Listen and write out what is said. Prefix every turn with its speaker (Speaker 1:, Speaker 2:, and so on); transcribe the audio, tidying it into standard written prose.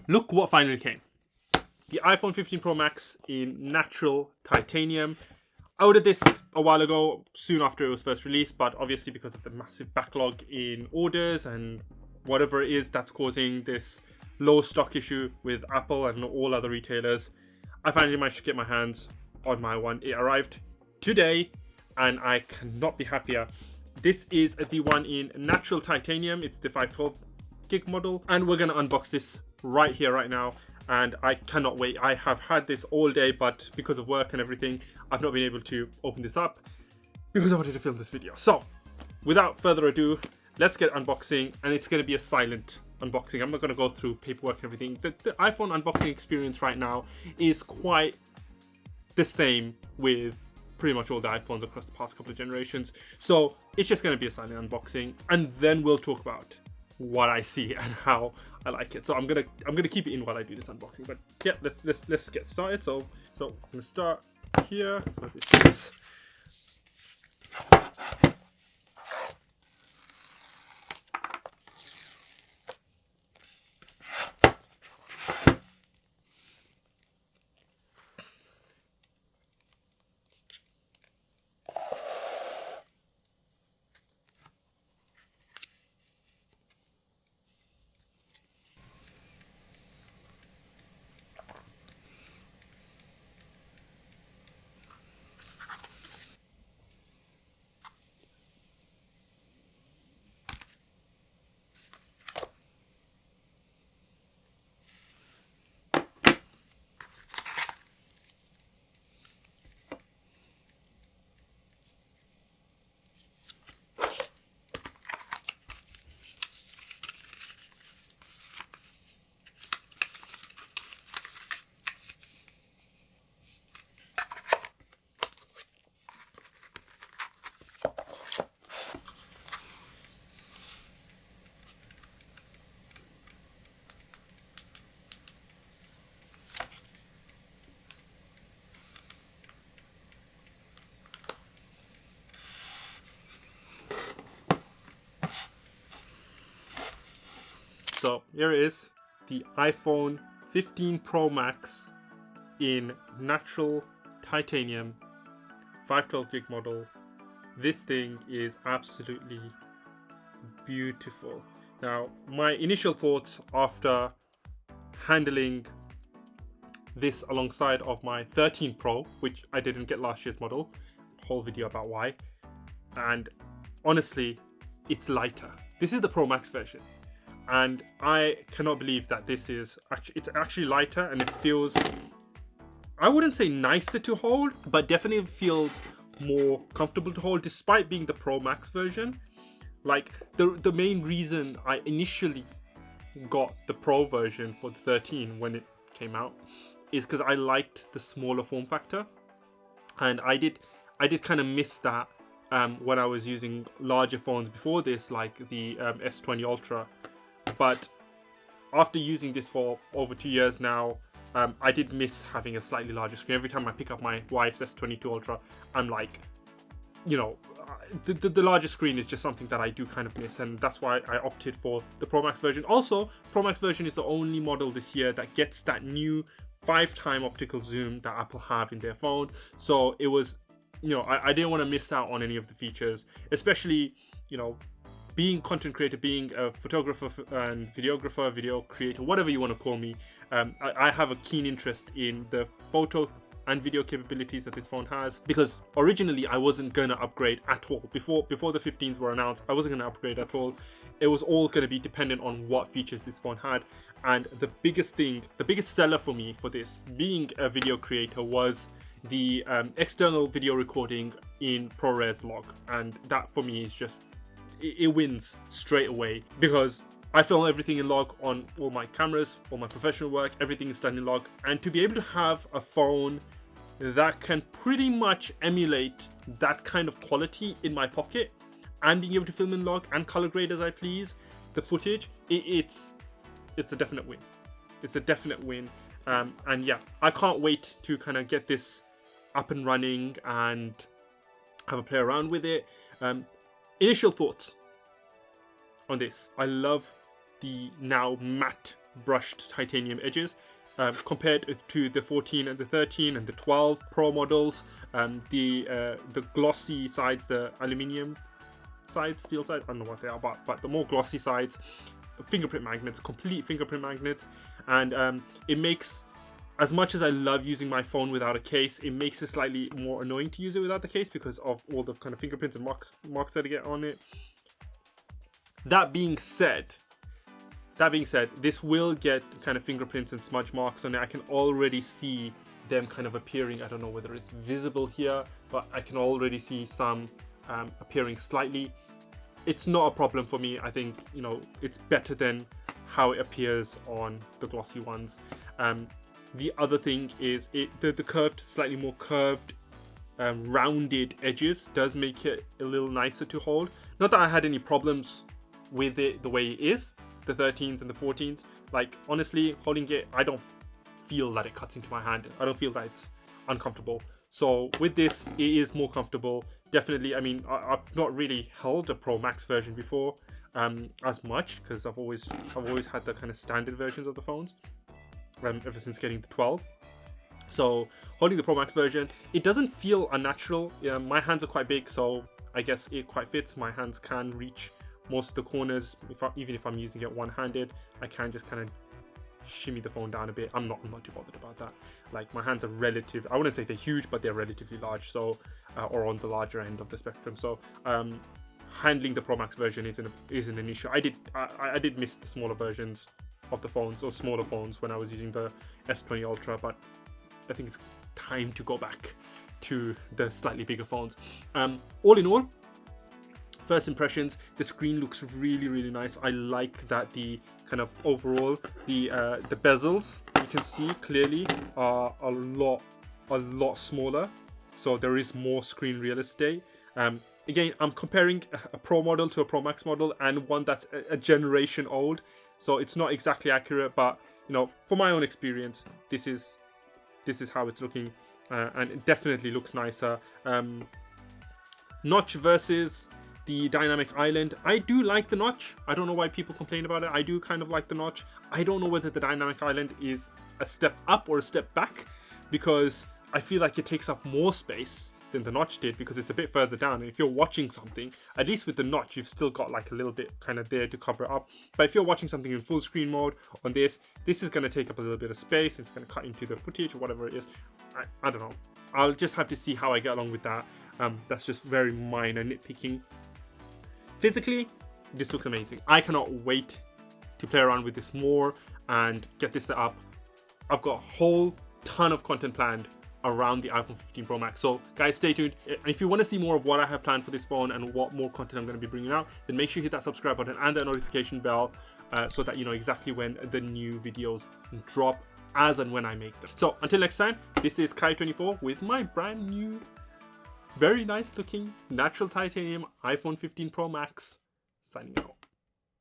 Speaker 1: Look what finally came. The iPhone 15 Pro Max in natural titanium. I ordered this a while ago, soon after it was first released, but obviously because of the massive backlog in orders and whatever it is that's causing this low stock issue with Apple and all other retailers, I finally managed to get my hands on my one. It arrived today and I cannot be happier. This is the one in natural titanium. It's the 512 gig model, and we're gonna unbox this right here, right now. And I cannot wait. I have had this all day, but because of work and everything, I've not been able to open this up because I wanted to film this video. So, without further ado, let's get unboxing, and it's going to be a silent unboxing. I'm not going to go through paperwork and everything. The iPhone unboxing experience right now is quite the same with pretty much all the iPhones across the past couple of generations. So, it's just going to be a silent unboxing, and then we'll talk about what I see and how I like it. So I'm gonna keep it in while I do this unboxing. But yeah, let's get started. So I'm gonna start here. So this is So here it is, the iPhone 15 Pro Max in natural titanium, 512 gig model. This thing is absolutely beautiful. Now, my initial thoughts after handling this alongside of my 13 Pro, which I didn't get last year's model, whole video about why, and honestly, it's lighter. This is the Pro Max version. And I cannot believe that this is it's actually lighter, and it feels, I wouldn't say nicer to hold, but definitely feels more comfortable to hold despite being the Pro Max version. Like the main reason I initially got the Pro version for the 13 when it came out is because I liked the smaller form factor, and I did kind of miss that when I was using larger phones before this, like the S20 Ultra. But after using this for over 2 years now, I did miss having a slightly larger screen. Every time I pick up my wife's S22 Ultra, I'm like, you know, the larger screen is just something that I do kind of miss, and that's why I opted for the Pro Max version. Also, Pro Max version is the only model this year that gets that new 5x optical zoom that Apple have in their phone. So it was, you know, I didn't want to miss out on any of the features, especially, you know, being content creator, being a photographer and videographer, video creator, whatever you want to call me. I have a keen interest in the photo and video capabilities that this phone has, because originally I wasn't going to upgrade at all. Before the 15s were announced, I wasn't going to upgrade at all. It was all going to be dependent on what features this phone had. And the biggest seller for me for this, being a video creator, was the external video recording in ProRes log. And that for me is just, it wins straight away, because I film everything in log on all my cameras, all my professional work, everything is done in log. And to be able to have a phone that can pretty much emulate that kind of quality in my pocket, and being able to film in log and color grade as I please the footage, it's a definite win. It's a definite win. And yeah, I can't wait to kind of get this up and running and have a play around with it. Initial thoughts on this. I love the now matte brushed titanium edges. Compared to the 14 and the 13 and the 12 Pro models, the glossy sides, the aluminium sides, steel sides, I don't know what they are, but the more glossy sides, fingerprint magnets, complete fingerprint magnets, and it makes, as much as I love using my phone without a case, it makes it slightly more annoying to use it without the case because of all the kind of fingerprints and marks that I get on it. That being said, this will get kind of fingerprints and smudge marks on it. I can already see them kind of appearing. I don't know whether it's visible here, but I can already see some appearing slightly. It's not a problem for me. I think, you know, it's better than how it appears on the glossy ones. The other thing is the curved, slightly more curved, rounded edges does make it a little nicer to hold. Not that I had any problems with it the way it is, the 13s and the 14s. Like, honestly, holding it, I don't feel that it cuts into my hand. I don't feel that it's uncomfortable. So with this, it is more comfortable. Definitely, I mean, I've not really held a Pro Max version before as much, because I've always had the kind of standard versions of the phones ever since getting the 12. So holding the Pro Max version, it doesn't feel unnatural. My hands are quite big, so I guess it quite fits. My hands can reach most of the corners. Even if I'm using it one-handed, I can just kind of shimmy the phone down a bit. I'm not too bothered about that. Like, my hands are I wouldn't say they're huge, but they're relatively large, so or on the larger end of the spectrum. So handling the Pro Max version isn't an issue. I did miss the smaller versions of the phones, or smaller phones, when I was using the S20 Ultra, but I think it's time to go back to the slightly bigger phones. All in all, first impressions, the screen looks really, really nice. I like that the kind of overall, the bezels, you can see clearly, are a lot smaller. So there is more screen real estate. Again, I'm comparing a Pro model to a Pro Max model, and one that's a generation old. So it's not exactly accurate, but, you know, for my own experience, this is how it's looking, and it definitely looks nicer. Notch versus the dynamic island, I do like the notch. I don't know why people complain about it. I do kind of like the notch. I don't know whether the dynamic island is a step up or a step back, because I feel like it takes up more space than the notch did, because it's a bit further down. And if you're watching something, at least with the notch, you've still got like a little bit kind of there to cover it up. But if you're watching something in full screen mode on this is going to take up a little bit of space. It's going to cut into the footage or whatever it is. I don't know. I'll just have to see how I get along with that. That's just very minor nitpicking. Physically, this looks amazing. I cannot wait to play around with this more and get this set up. I've got a whole ton of content planned around the iPhone 15 Pro Max. So guys, stay tuned. And if you want to see more of what I have planned for this phone and what more content I'm going to be bringing out, then make sure you hit that subscribe button and that notification bell so that you know exactly when the new videos drop, as and when I make them. So until next time, this is Kai24 with my brand new, very nice looking natural titanium iPhone 15 Pro Max, signing out.